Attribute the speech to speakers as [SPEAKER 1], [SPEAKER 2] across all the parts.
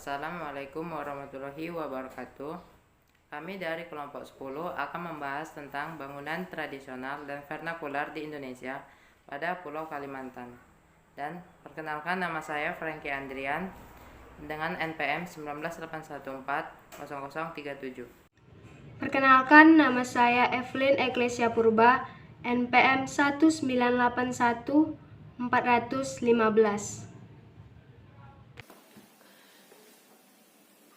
[SPEAKER 1] Assalamualaikum warahmatullahi wabarakatuh. Kami dari kelompok 10 akan membahas tentang bangunan tradisional dan vernakular di Indonesia pada Pulau Kalimantan. Dan perkenalkan, nama saya Franky Andrian dengan NPM 198140037.
[SPEAKER 2] Perkenalkan, nama saya Evelyn Eklesia Purba, NPM 1981415.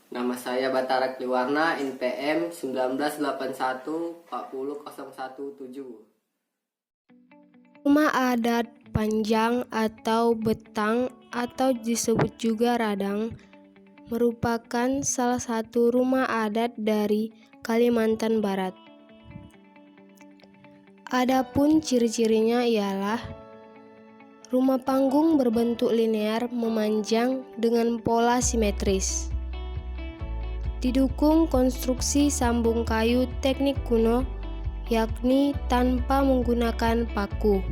[SPEAKER 3] Nama saya Batara Kliwarna, NPM 1981 4000117.
[SPEAKER 2] Rumah adat panjang atau betang atau disebut juga radang merupakan salah satu rumah adat dari Kalimantan Barat. Adapun ciri-cirinya ialah rumah panggung berbentuk linear memanjang dengan pola simetris. Didukung konstruksi sambung kayu teknik kuno, yakni tanpa menggunakan paku.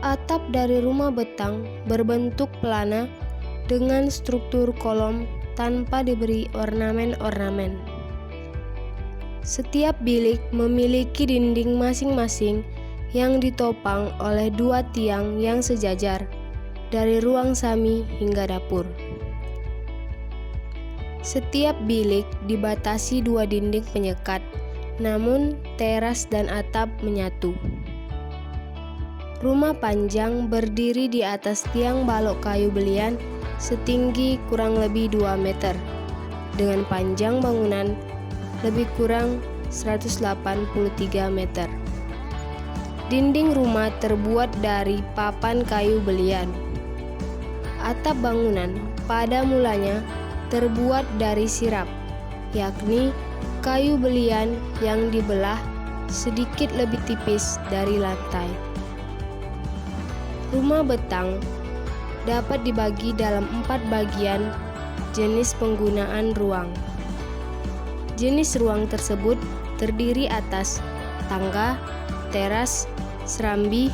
[SPEAKER 2] Atap dari rumah betang berbentuk pelana dengan struktur kolom tanpa diberi ornamen-ornamen. Setiap bilik memiliki dinding masing-masing yang ditopang oleh dua tiang yang sejajar dari ruang sami hingga dapur. Setiap bilik dibatasi dua dinding penyekat, namun teras dan atap menyatu. Rumah panjang berdiri di atas tiang balok kayu belian setinggi kurang lebih 2 meter, dengan panjang bangunan lebih kurang 183 meter. Dinding rumah terbuat dari papan kayu belian. Atap bangunan pada mulanya terbuat dari sirap, yakni kayu belian yang dibelah sedikit lebih tipis dari lantai. Rumah betang dapat dibagi dalam 4 bagian jenis penggunaan ruang. Jenis ruang tersebut terdiri atas tangga, teras, serambi,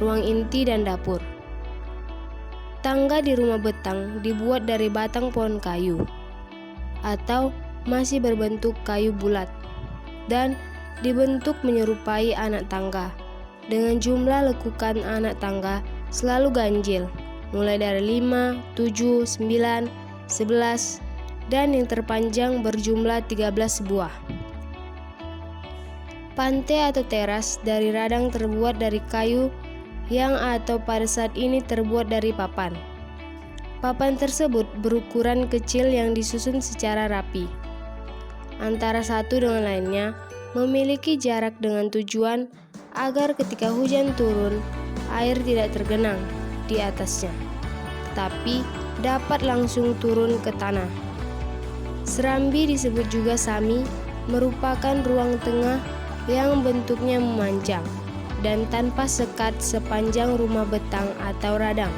[SPEAKER 2] ruang inti, dan dapur. Tangga di rumah betang dibuat dari batang pohon kayu atau masih berbentuk kayu bulat dan dibentuk menyerupai anak tangga dengan jumlah lekukan anak tangga selalu ganjil, mulai dari 5, 7, 9, 11 dan yang terpanjang berjumlah 13 buah. Pantai atau teras dari radang terbuat dari kayu yang atau pada saat ini terbuat dari papan. Papan tersebut berukuran kecil yang disusun secara rapi antara satu dengan lainnya, memiliki jarak dengan tujuan agar ketika hujan turun, air tidak tergenang di atasnya, tetapi dapat langsung turun ke tanah. Serambi disebut juga sami, merupakan ruang tengah yang bentuknya memanjang dan tanpa sekat sepanjang rumah betang atau radang.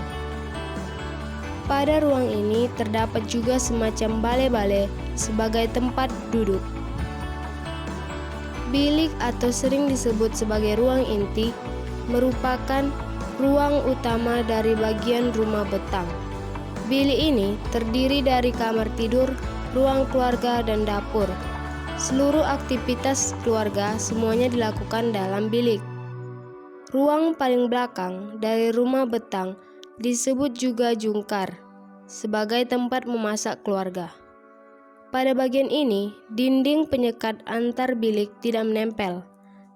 [SPEAKER 2] Pada ruang ini terdapat juga semacam bale-bale sebagai tempat duduk. Bilik atau sering disebut sebagai ruang inti merupakan ruang utama dari bagian rumah betang. Bilik ini terdiri dari kamar tidur, ruang keluarga, dan dapur. Seluruh aktivitas keluarga semuanya dilakukan dalam bilik. Ruang paling belakang dari rumah betang disebut juga jungkar, sebagai tempat memasak keluarga. Pada bagian ini, dinding penyekat antar bilik tidak menempel,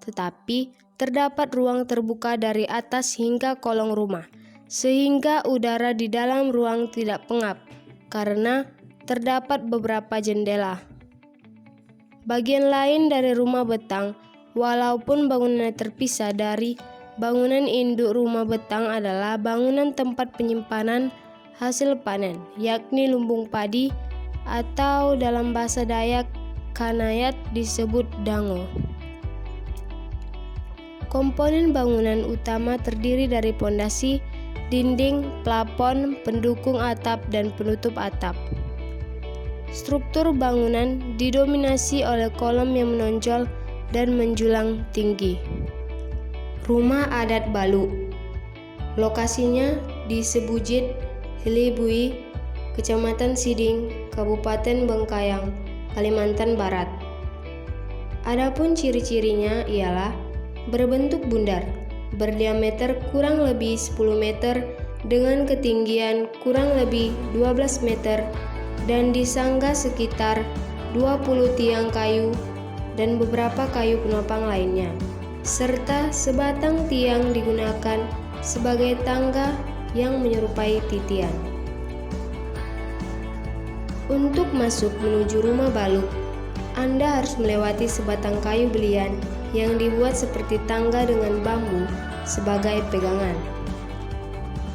[SPEAKER 2] tetapi terdapat ruang terbuka dari atas hingga kolong rumah, sehingga udara di dalam ruang tidak pengap, karena terdapat beberapa jendela. Bagian lain dari rumah betang, walaupun bangunannya terpisah dari bangunan induk rumah betang, adalah bangunan tempat penyimpanan hasil panen, yakni lumbung padi atau dalam bahasa Dayak Kanayat disebut dango. Komponen bangunan utama terdiri dari pondasi, dinding, plafon, pendukung atap, dan penutup atap. Struktur bangunan didominasi oleh kolom yang menonjol dan menjulang tinggi. Rumah adat Balu. Lokasinya di Sebujit, Hilibui, Kecamatan Siding, Kabupaten Bengkayang, Kalimantan Barat. Adapun ciri-cirinya ialah berbentuk bundar, berdiameter kurang lebih 10 meter dengan ketinggian kurang lebih 12 meter dan disangga sekitar 20 tiang kayu dan beberapa kayu penopang lainnya, serta sebatang tiang digunakan sebagai tangga yang menyerupai titian. Untuk masuk menuju rumah Baluk, Anda harus melewati sebatang kayu belian yang dibuat seperti tangga dengan bambu sebagai pegangan.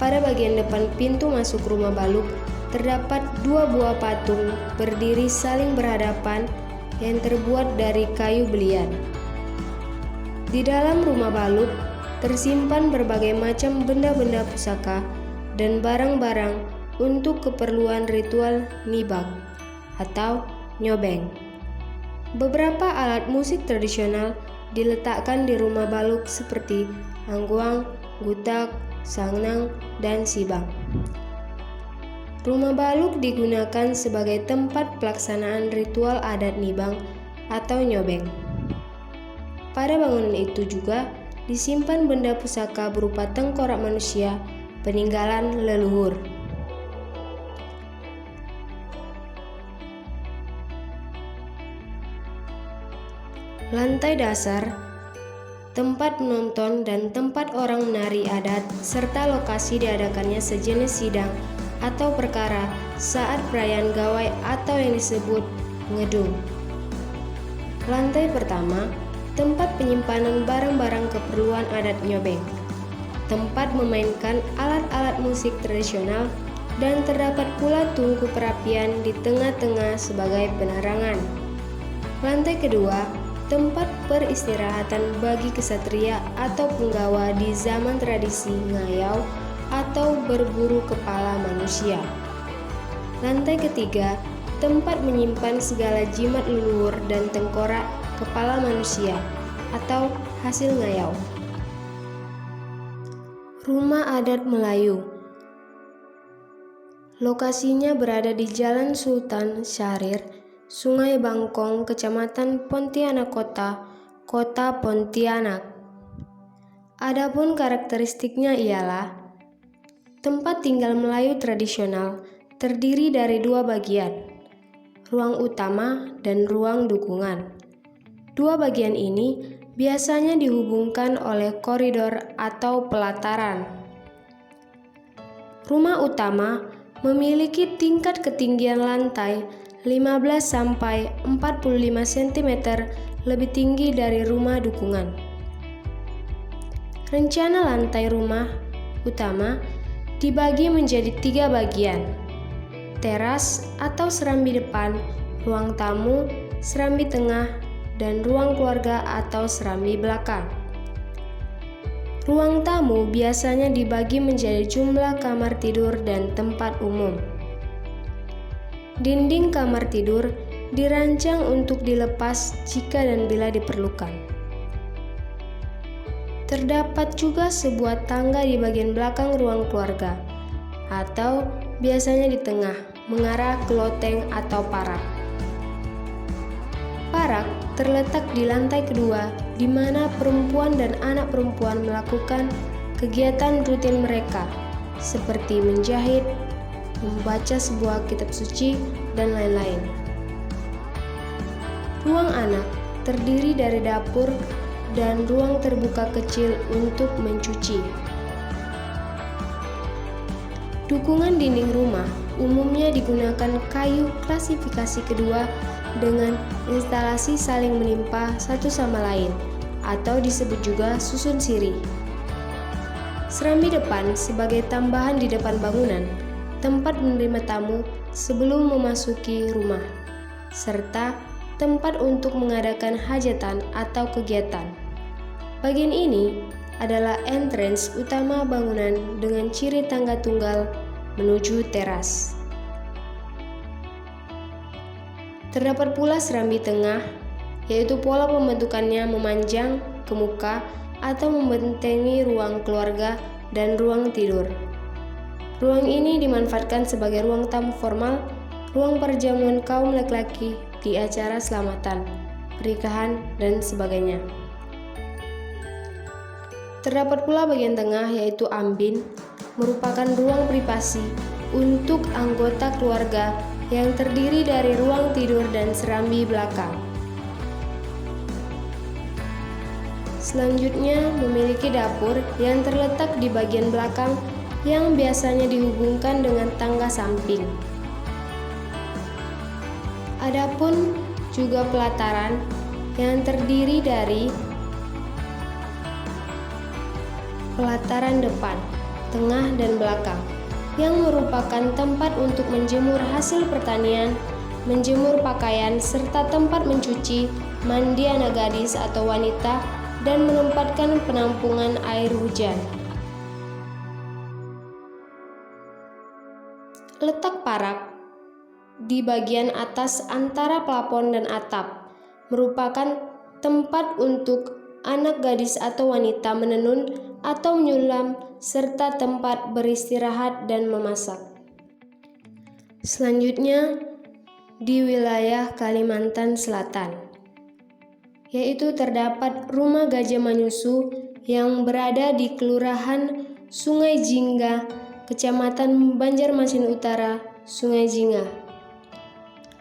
[SPEAKER 2] Pada bagian depan pintu masuk rumah Baluk, terdapat 2 buah patung berdiri saling berhadapan yang terbuat dari kayu belian. Di dalam rumah Baluk tersimpan berbagai macam benda-benda pusaka dan barang-barang untuk keperluan ritual nibak atau nyobeng. Beberapa alat musik tradisional diletakkan di rumah Baluk seperti angguang, gutak, sangnang, dan sibang. Rumah Baluk digunakan sebagai tempat pelaksanaan ritual adat nibang atau nyobeng. Pada bangunan itu juga disimpan benda pusaka berupa tengkorak manusia peninggalan leluhur. Lantai dasar, tempat menonton dan tempat orang menari adat, serta lokasi diadakannya sejenis sidang atau perkara saat perayaan gawai atau yang disebut ngedung. Lantai pertama, tempat penyimpanan barang-barang keperluan adat nyobeng, tempat memainkan alat-alat musik tradisional, dan terdapat pula tungku perapian di tengah-tengah sebagai penerangan. Lantai kedua, tempat peristirahatan bagi kesatria atau penggawa di zaman tradisi ngayau atau berburu kepala manusia. Lantai ketiga, tempat menyimpan segala jimat leluhur dan tengkorak kepala manusia atau hasil ngayau. Rumah adat Melayu. Lokasinya berada di Jalan Sultan Syahrir, Sungai Bangkong, Kecamatan Pontianak Kota, Kota Pontianak. Adapun karakteristiknya ialah tempat tinggal Melayu tradisional terdiri dari 2 bagian, ruang utama dan ruang dukungan. 2 bagian ini biasanya dihubungkan oleh koridor atau pelataran. Rumah utama memiliki tingkat ketinggian lantai 15 sampai 45 cm lebih tinggi dari rumah dukungan. Rencana lantai rumah utama dibagi menjadi 3 bagian: teras atau serambi depan, ruang tamu, serambi tengah, dan ruang keluarga atau serambi belakang. Ruang tamu biasanya dibagi menjadi jumlah kamar tidur dan tempat umum. Dinding kamar tidur dirancang untuk dilepas jika dan bila diperlukan. Terdapat juga sebuah tangga di bagian belakang ruang keluarga, atau biasanya di tengah, mengarah ke loteng atau parak. Parak terletak di lantai kedua, di mana perempuan dan anak perempuan melakukan kegiatan rutin mereka, seperti menjahit, membaca sebuah kitab suci, dan lain-lain. Ruang anak terdiri dari dapur dan ruang terbuka kecil untuk mencuci. Dukungan dinding rumah umumnya digunakan kayu klasifikasi kedua dengan instalasi saling menimpa satu sama lain, atau disebut juga susun siri. Serambi depan sebagai tambahan di depan bangunan, tempat menerima tamu sebelum memasuki rumah, serta tempat untuk mengadakan hajatan atau kegiatan. Bagian ini adalah entrance utama bangunan dengan ciri tangga tunggal menuju teras. Terdapat pula serambi tengah, yaitu pola pembentukannya memanjang ke muka atau membentengi ruang keluarga dan ruang tidur. Ruang ini dimanfaatkan sebagai ruang tamu formal, ruang perjamuan kaum laki-laki di acara selamatan, pernikahan, dan sebagainya. Terdapat pula bagian tengah yaitu ambin, merupakan ruang privasi untuk anggota keluarga yang terdiri dari ruang tidur dan serambi belakang. Selanjutnya memiliki dapur yang terletak di bagian belakang yang biasanya dihubungkan dengan tangga samping. Adapun juga pelataran yang terdiri dari pelataran depan, tengah, dan belakang yang merupakan tempat untuk menjemur hasil pertanian, menjemur pakaian, serta tempat mencuci, mandi anak gadis atau wanita, dan menempatkan penampungan air hujan. Letak parak di bagian atas antara plafon dan atap merupakan tempat untuk anak gadis atau wanita menenun atau menyulam serta tempat beristirahat dan memasak. Selanjutnya di wilayah Kalimantan Selatan, yaitu terdapat Rumah Gajah Manyusu yang berada di Kelurahan Sungai Jingga, Kecamatan Banjarmasin Utara, Sungai Jingga.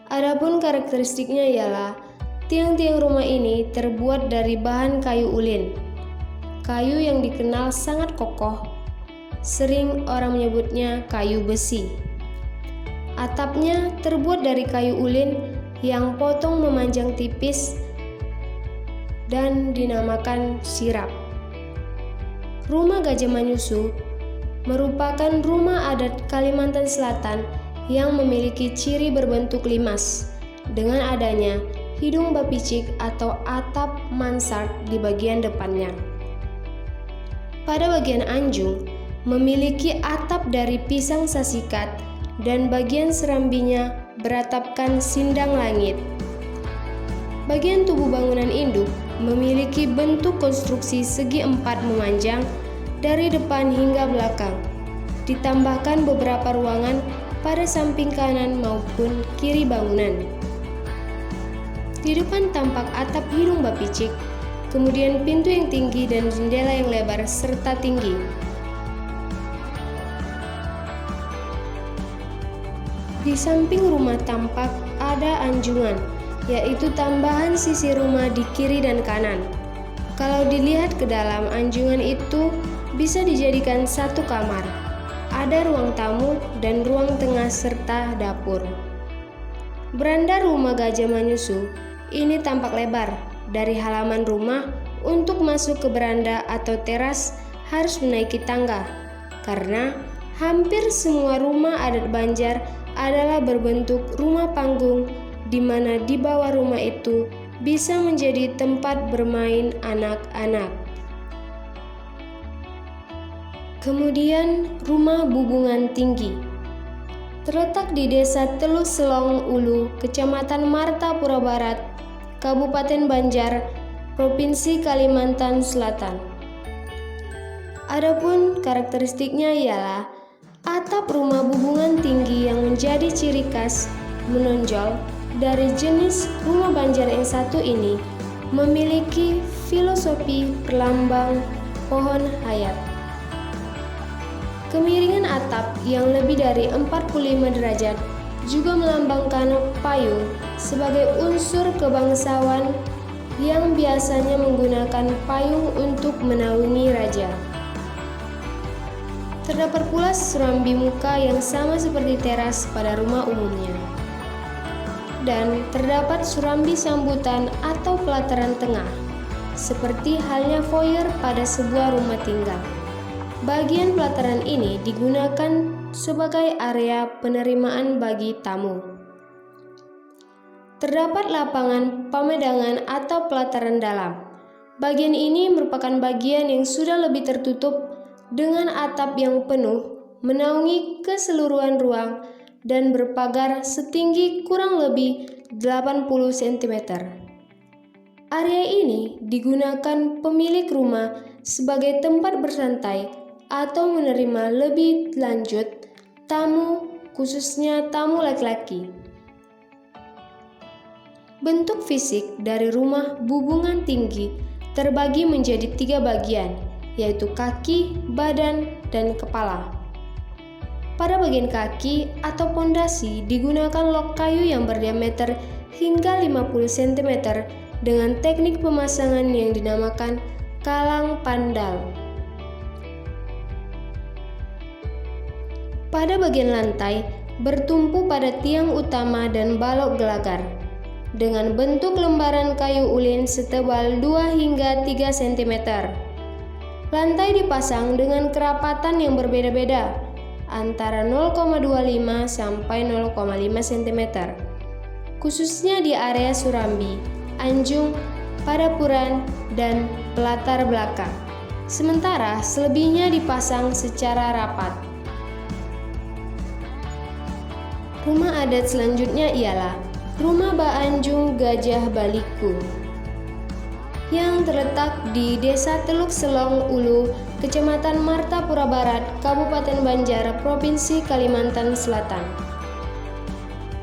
[SPEAKER 2] Adapun karakteristiknya ialah tiang-tiang rumah ini terbuat dari bahan kayu ulin, kayu yang dikenal sangat kokoh, sering orang menyebutnya kayu besi. Atapnya terbuat dari kayu ulin yang potong memanjang tipis dan dinamakan sirap. Rumah Gajah Manyusu merupakan rumah adat Kalimantan Selatan yang memiliki ciri berbentuk limas dengan adanya hidung bapicik atau atap mansard di bagian depannya. Pada bagian anjung memiliki atap dari pisang sasikat dan bagian serambinya beratapkan sindang langit. Bagian tubuh bangunan induk memiliki bentuk konstruksi segi empat memanjang dari depan hingga belakang. Ditambahkan beberapa ruangan pada samping kanan maupun kiri bangunan. Di depan tampak atap hidung bapicik, kemudian pintu yang tinggi dan jendela yang lebar serta tinggi. Di samping rumah tampak ada anjungan, yaitu tambahan sisi rumah di kiri dan kanan. Kalau dilihat ke dalam anjungan itu bisa dijadikan satu kamar. Ada ruang tamu dan ruang tengah serta dapur. Beranda Rumah Gajah Manyusu ini tampak lebar. Dari halaman rumah untuk masuk ke beranda atau teras harus menaiki tangga, karena hampir semua rumah adat Banjar adalah berbentuk rumah panggung, di mana di bawah rumah itu bisa menjadi tempat bermain anak-anak. Kemudian Rumah Bubungan Tinggi terletak di Desa Teluk Selong Ulu, Kecamatan Martapura Barat, Kabupaten Banjar, Provinsi Kalimantan Selatan. Adapun karakteristiknya ialah atap rumah bubungan tinggi yang menjadi ciri khas menonjol dari jenis rumah Banjar yang satu ini memiliki filosofi perlambang pohon hayat. Kemiringan atap yang lebih dari 45 derajat juga melambangkan payung sebagai unsur kebangsawan yang biasanya menggunakan payung untuk menaungi raja. Terdapat pula serambi muka yang sama seperti teras pada rumah umumnya. Dan terdapat serambi sambutan atau pelataran tengah, seperti halnya foyer pada sebuah rumah tinggal. Bagian pelataran ini digunakan sebagai area penerimaan bagi tamu. Terdapat lapangan pamedangan atau pelataran dalam. Bagian ini merupakan bagian yang sudah lebih tertutup dengan atap yang penuh, menaungi keseluruhan ruang dan berpagar setinggi kurang lebih 80 cm. Area ini digunakan pemilik rumah sebagai tempat bersantai atau menerima lebih lanjut tamu, khususnya tamu laki-laki. Bentuk fisik dari rumah bubungan tinggi terbagi menjadi 3 bagian, yaitu kaki, badan, dan kepala. Pada bagian kaki atau pondasi digunakan lok kayu yang berdiameter hingga 50 cm dengan teknik pemasangan yang dinamakan kalang pandal. Pada bagian lantai bertumpu pada tiang utama dan balok gelagar dengan bentuk lembaran kayu ulin setebal 2 hingga 3 cm. Lantai dipasang dengan kerapatan yang berbeda-beda antara 0,25 sampai 0,5 cm, khususnya di area Surambi, Anjung, Padapuran, dan pelatar belakang. Sementara selebihnya dipasang secara rapat. Rumah adat selanjutnya ialah Rumah Baanjung Gajah Baliku yang terletak di Desa Teluk Selong Ulu, Kecamatan Martapura Barat, Kabupaten Banjar, Provinsi Kalimantan Selatan.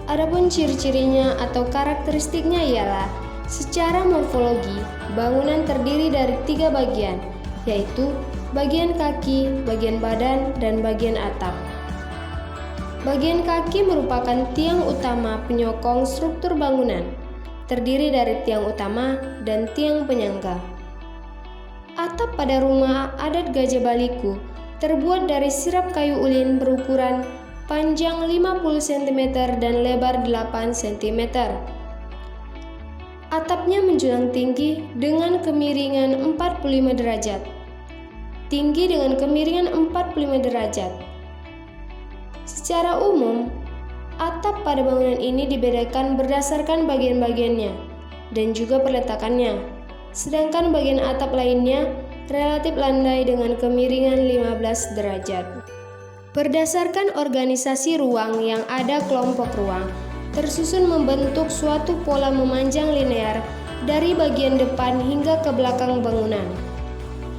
[SPEAKER 2] Adapun ciri-cirinya atau karakteristiknya ialah secara morfologi, bangunan terdiri dari 3 bagian, yaitu bagian kaki, bagian badan, dan bagian atap. Bagian kaki merupakan tiang utama penyokong struktur bangunan, terdiri dari tiang utama dan tiang penyangga. Atap pada rumah adat Gajah Baliku terbuat dari sirap kayu ulin berukuran panjang 50 cm dan lebar 8 cm. Atapnya menjulang tinggi dengan kemiringan 45 derajat. Tinggi dengan kemiringan 45 derajat. Secara umum, atap pada bangunan ini dibedakan berdasarkan bagian-bagiannya dan juga peletakannya, sedangkan bagian atap lainnya relatif landai dengan kemiringan 15 derajat. Berdasarkan organisasi ruang yang ada kelompok ruang, tersusun membentuk suatu pola memanjang linear dari bagian depan hingga ke belakang bangunan.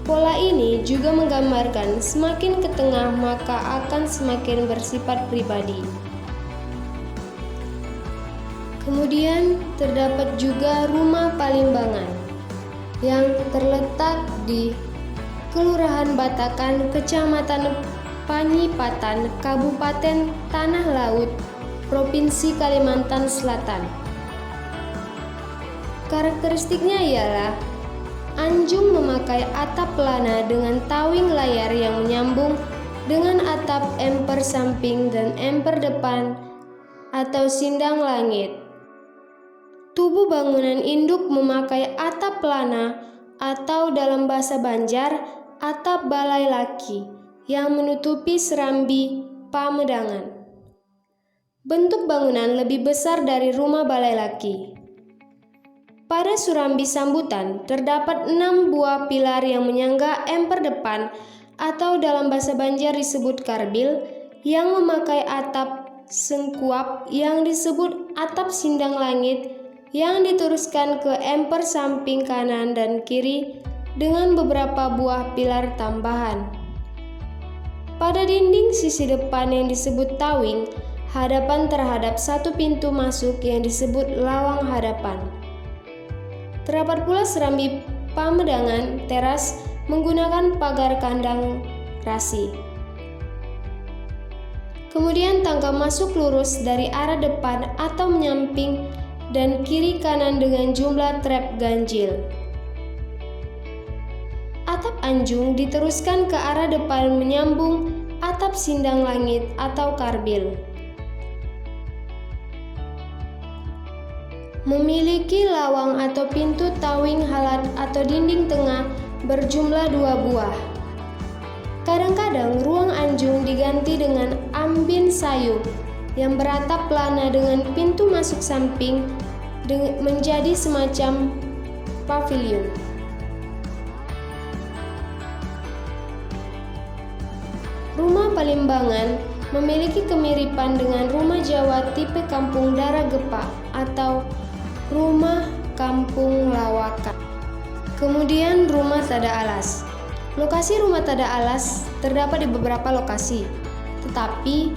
[SPEAKER 2] Pola ini juga menggambarkan semakin ke tengah maka akan semakin bersifat pribadi. Kemudian terdapat juga Rumah Palimbangan yang terletak di Kelurahan Batakan, Kecamatan Panyipatan, Kabupaten Tanah Laut, Provinsi Kalimantan Selatan. Karakteristiknya ialah Anjung memakai atap pelana dengan tawing layar yang menyambung dengan atap emper samping dan emper depan atau sindang langit. Tubuh bangunan induk memakai atap pelana atau dalam bahasa Banjar, atap balai laki yang menutupi serambi pamedangan. Bentuk bangunan lebih besar dari rumah balai laki. Pada surambi sambutan terdapat 6 buah pilar yang menyangga emper depan atau dalam bahasa Banjar disebut karbil yang memakai atap sengkuap yang disebut atap sindang langit yang diteruskan ke emper samping kanan dan kiri dengan beberapa buah pilar tambahan. Pada dinding sisi depan yang disebut tawing, hadapan terhadap satu pintu masuk yang disebut lawang hadapan. Terdapat pula serambi pamedangan teras menggunakan pagar kandang rasi. Kemudian tangga masuk lurus dari arah depan atau menyamping dan kiri kanan dengan jumlah trap ganjil. Atap anjung diteruskan ke arah depan menyambung atap sindang langit atau karbil. Memiliki lawang atau pintu tawing halat atau dinding tengah berjumlah 2 buah. Kadang-kadang ruang anjung diganti dengan ambin sayup yang beratap pelana dengan pintu masuk samping menjadi semacam pavilion. Rumah Palimbangan memiliki kemiripan dengan rumah Jawa tipe kampung Dara Gepak atau rumah kampung Lawakan. Kemudian rumah Tada Alas. Lokasi rumah Tada Alas terdapat di beberapa lokasi, tetapi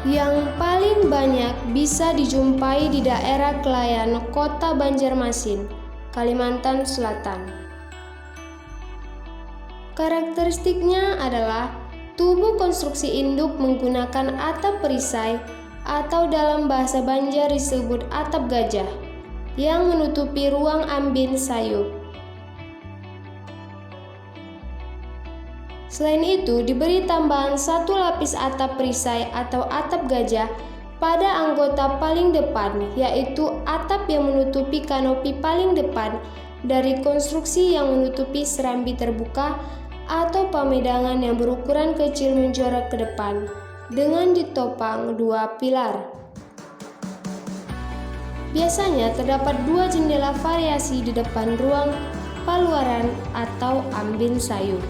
[SPEAKER 2] yang paling banyak bisa dijumpai di daerah Kelayan, Kota Banjarmasin, Kalimantan Selatan. Karakteristiknya adalah tubuh konstruksi induk menggunakan atap perisai atau dalam bahasa Banjar disebut atap gajah yang menutupi ruang ambin sayup. Selain itu, diberi tambahan satu lapis atap perisai atau atap gajah pada anggota paling depan, yaitu atap yang menutupi kanopi paling depan dari konstruksi yang menutupi serambi terbuka atau pamedangan yang berukuran kecil menjorok ke depan dengan ditopang dua pilar. Biasanya terdapat dua jendela variasi di depan ruang paluaran atau ambin sayup.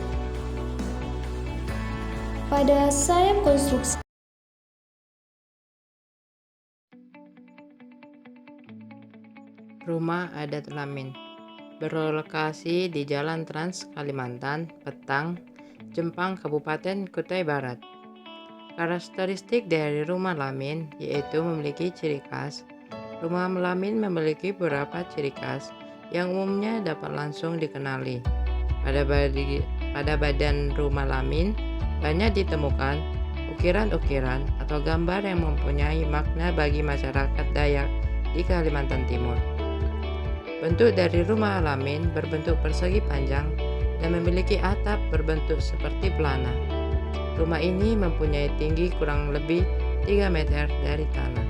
[SPEAKER 2] Pada sayap konstruksi
[SPEAKER 1] Rumah Adat Lamin berlokasi di Jalan Trans Kalimantan, Petang, Jempang, Kabupaten Kutai Barat. Karakteristik dari rumah Lamin yaitu memiliki ciri khas. Rumah Lamin memiliki beberapa ciri khas yang umumnya dapat langsung dikenali. Pada badan rumah Lamin banyak ditemukan ukiran-ukiran atau gambar yang mempunyai makna bagi masyarakat Dayak di Kalimantan Timur. Bentuk dari rumah Lamin berbentuk persegi panjang dan memiliki atap berbentuk seperti pelana. Rumah ini mempunyai tinggi kurang lebih 3 meter dari tanah.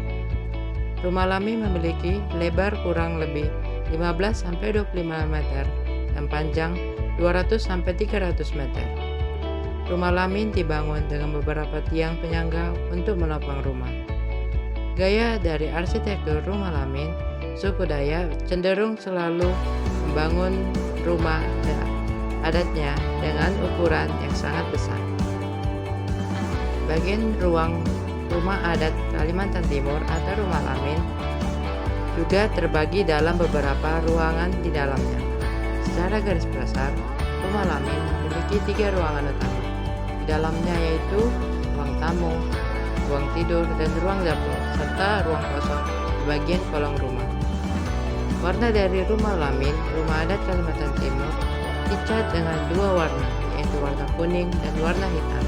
[SPEAKER 1] Rumah Lamin memiliki lebar kurang lebih 15-25 meter dan panjang 200-300 meter. Rumah Lamin dibangun dengan beberapa tiang penyangga untuk menopang rumah. Gaya dari arsitektur rumah Lamin, suku Dayak cenderung selalu membangun rumah adatnya dengan ukuran yang sangat besar. Bagian ruang rumah adat Kalimantan Timur atau rumah Lamin juga terbagi dalam beberapa ruangan di dalamnya. Secara garis besar, rumah Lamin memiliki 3 ruangan utama. Di dalamnya yaitu ruang tamu, ruang tidur, dan ruang dapur, serta ruang kosong di bagian kolong rumah. Warna dari rumah Lamin, rumah adat Kalimantan Timur, dicat dengan 2 warna, yaitu warna kuning dan warna hitam,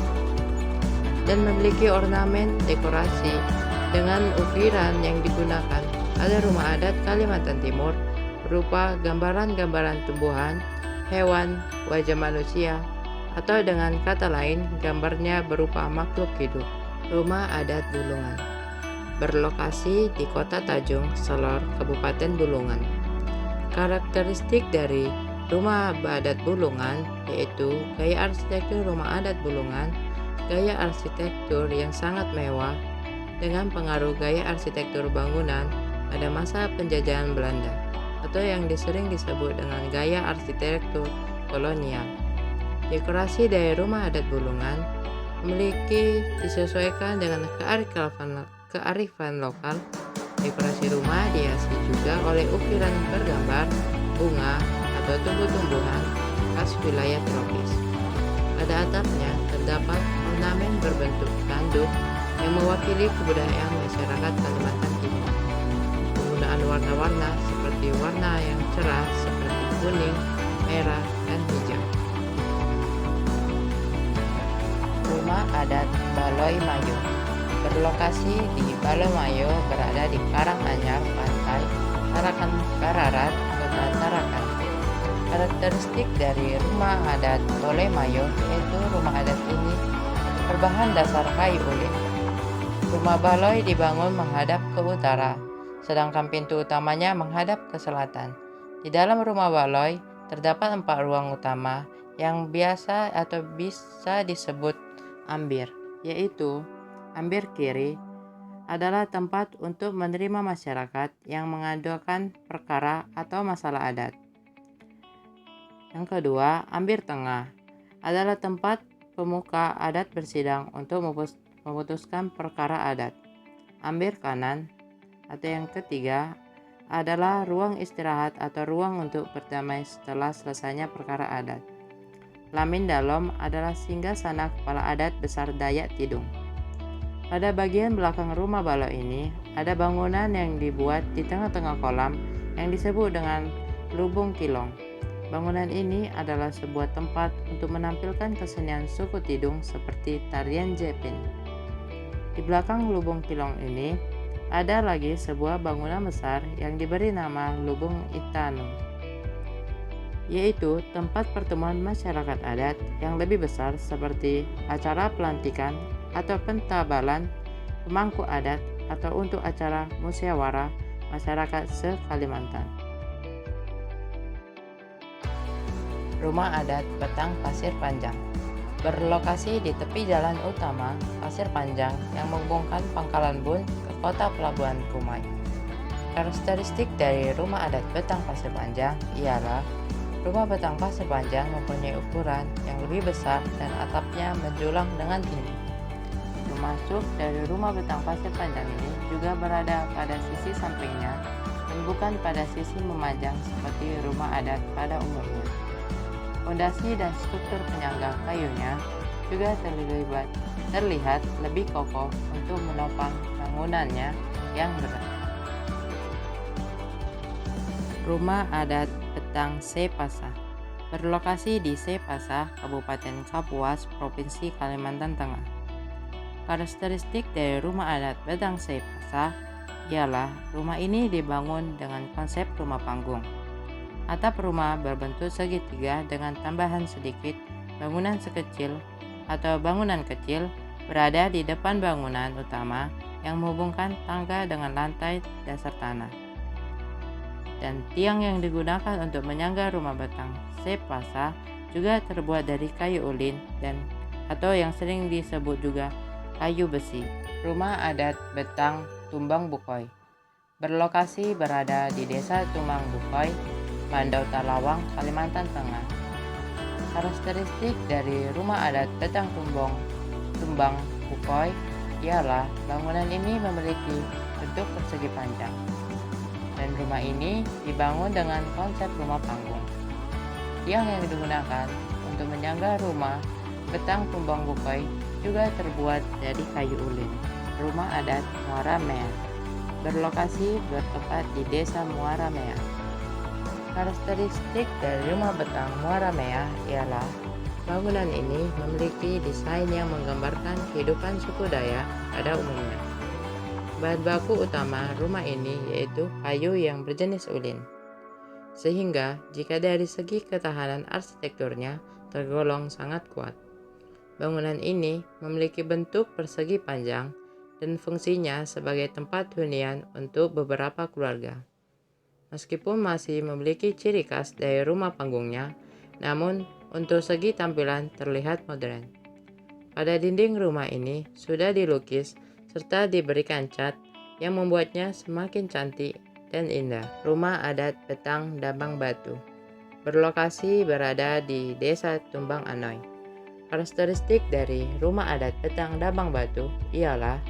[SPEAKER 1] dan memiliki ornamen dekorasi dengan ukiran yang digunakan pada rumah adat Kalimantan Timur berupa gambaran-gambaran tumbuhan, hewan, wajah manusia, atau dengan kata lain, gambarnya berupa makhluk hidup. Rumah Adat Bulungan berlokasi di Kota Tanjung Selor, Kabupaten Bulungan. Karakteristik dari rumah adat Bulungan yaitu gaya arsitektur rumah adat Bulungan, gaya arsitektur yang sangat mewah dengan pengaruh gaya arsitektur bangunan pada masa penjajahan Belanda atau yang sering disebut dengan gaya arsitektur kolonial. Dekorasi dari rumah adat Bulungan memiliki disesuaikan dengan kearifan lokal. Dekorasi rumah dihiasi juga oleh ukiran bergambar bunga atau tumbuh-tumbuhan khas wilayah tropis. Pada atapnya terdapat ornamen berbentuk tanduk yang mewakili kebudayaan masyarakat Kalimantan Timur. Penggunaan warna-warna seperti warna yang cerah seperti kuning, merah, dan hijau. Rumah Adat Baloi Mayo berlokasi di Baloi Mayo, berada di Karanganyar, Pantai Tarakan Kararat, Kota Tarakan. Karakteristik dari rumah adat Baloi Mayo yaitu rumah adat ini berbahan dasar kayu ulin. Rumah Baloi dibangun menghadap ke utara, sedangkan pintu utamanya menghadap ke selatan. Di dalam rumah Baloi terdapat 4 ruang utama yang biasa atau bisa disebut ambir, yaitu ambir kiri adalah tempat untuk menerima masyarakat yang mengadukan perkara atau masalah adat. Yang kedua, ambir tengah adalah tempat pemuka adat bersidang untuk memutuskan perkara adat. Ambir kanan atau yang ketiga adalah ruang istirahat atau ruang untuk berdamai setelah selesainya perkara adat. Lamin Dalom adalah singgasana kepala adat besar Dayak Tidung. Pada bagian belakang rumah balok ini, ada bangunan yang dibuat di tengah-tengah kolam yang disebut dengan lubung kilong. Bangunan ini adalah sebuah tempat untuk menampilkan kesenian suku Tidung seperti tarian Jepin. Di belakang lubung kilong ini, ada lagi sebuah bangunan besar yang diberi nama Lubung Itanu, yaitu tempat pertemuan masyarakat adat yang lebih besar seperti acara pelantikan atau pentabalan pemangku adat atau untuk acara musyawarah masyarakat se-Kalimantan. Rumah adat Betang Pasir Panjang berlokasi di tepi jalan utama Pasir Panjang yang menghubungkan Pangkalan Bun ke kota pelabuhan Kumai. Karakteristik dari rumah adat Betang Pasir Panjang ialah rumah Betang Pasir Panjang mempunyai ukuran yang lebih besar dan atapnya menjulang dengan tinggi. Masuk dari rumah Betang Pasir Panjang ini juga berada pada sisi sampingnya dan bukan pada sisi memanjang seperti rumah adat pada umumnya. Fondasi dan struktur penyangga kayunya juga terlihat lebih kokoh untuk menopang bangunannya yang berat. Rumah adat Betang Sepasa berlokasi di Sepasa, Kabupaten Kapuas, Provinsi Kalimantan Tengah. Karakteristik dari rumah adat Betang Sepasa ialah rumah ini dibangun dengan konsep rumah panggung. Atap rumah berbentuk segitiga dengan tambahan sedikit bangunan sekecil atau bangunan kecil berada di depan bangunan utama yang menghubungkan tangga dengan lantai dasar tanah. Dan tiang yang digunakan untuk menyangga rumah Betang Sepasa juga terbuat dari kayu ulin dan atau yang sering disebut juga kayu besi. Rumah adat Betang Tumbang Bukoy berlokasi berada di Desa Tumbang Bukoy, Mandau Talawang, Kalimantan Tengah. Karakteristik dari rumah adat Betang Tumbang Bukoy ialah bangunan ini memiliki bentuk persegi panjang, dan rumah ini dibangun dengan konsep rumah panggung. Tiang yang digunakan untuk menyangga rumah Betang Tumbang Bukoy juga terbuat dari kayu ulin. Rumah adat Muara Mea berlokasi bertepat di Desa Muara Mea. Karakteristik dari rumah Betang Muara Mea ialah bangunan ini memiliki desain yang menggambarkan kehidupan suku Dayak pada umumnya. Bahan baku utama rumah ini yaitu kayu yang berjenis ulin, sehingga jika dari segi ketahanan arsitekturnya tergolong sangat kuat. Bangunan ini memiliki bentuk persegi panjang dan fungsinya sebagai tempat hunian untuk beberapa keluarga. Meskipun masih memiliki ciri khas dari rumah panggungnya, namun untuk segi tampilan terlihat modern. Pada dinding rumah ini sudah dilukis serta diberikan cat yang membuatnya semakin cantik dan indah. Rumah adat Betang Dabang Batu berlokasi berada di Desa Tumbang Anoy. Karakteristik dari rumah adat Betang Dabang Batu ialah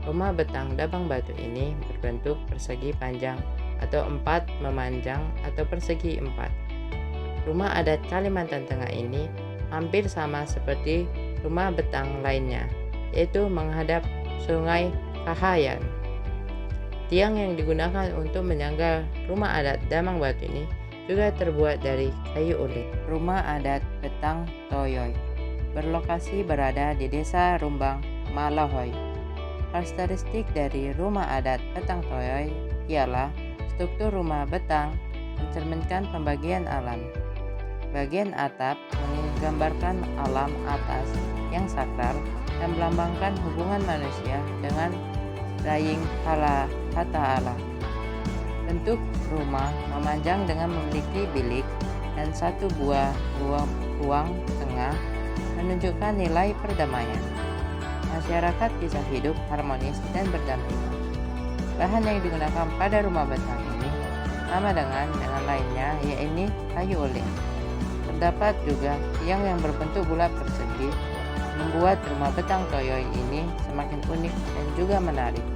[SPEAKER 1] rumah Betang Dabang Batu ini berbentuk persegi panjang atau 4 memanjang atau persegi 4. Rumah adat Kalimantan Tengah ini hampir sama seperti rumah Betang lainnya, yaitu menghadap Sungai Kahayan. Tiang yang digunakan untuk menyangga rumah adat Dabang Batu ini juga terbuat dari kayu ulin. Rumah adat Betang Toyoy berlokasi berada di Desa Rumbang, Malahoy. Karakteristik dari rumah adat Betang Toyoy ialah struktur rumah Betang mencerminkan pembagian alam. Bagian atap menggambarkan alam atas yang sakral dan melambangkan hubungan manusia dengan Daying Ta'ala. Bentuk rumah memanjang dengan memiliki bilik dan satu buah ruang tengah menunjukkan nilai perdamaian. Masyarakat bisa hidup harmonis dan berdampingan. Bahan yang digunakan pada rumah Betang ini sama dengan lainnya, yaitu kayu ulin. Terdapat juga tiang yang berbentuk bulat persegi, membuat rumah Betang Toyoy ini semakin unik dan juga menarik.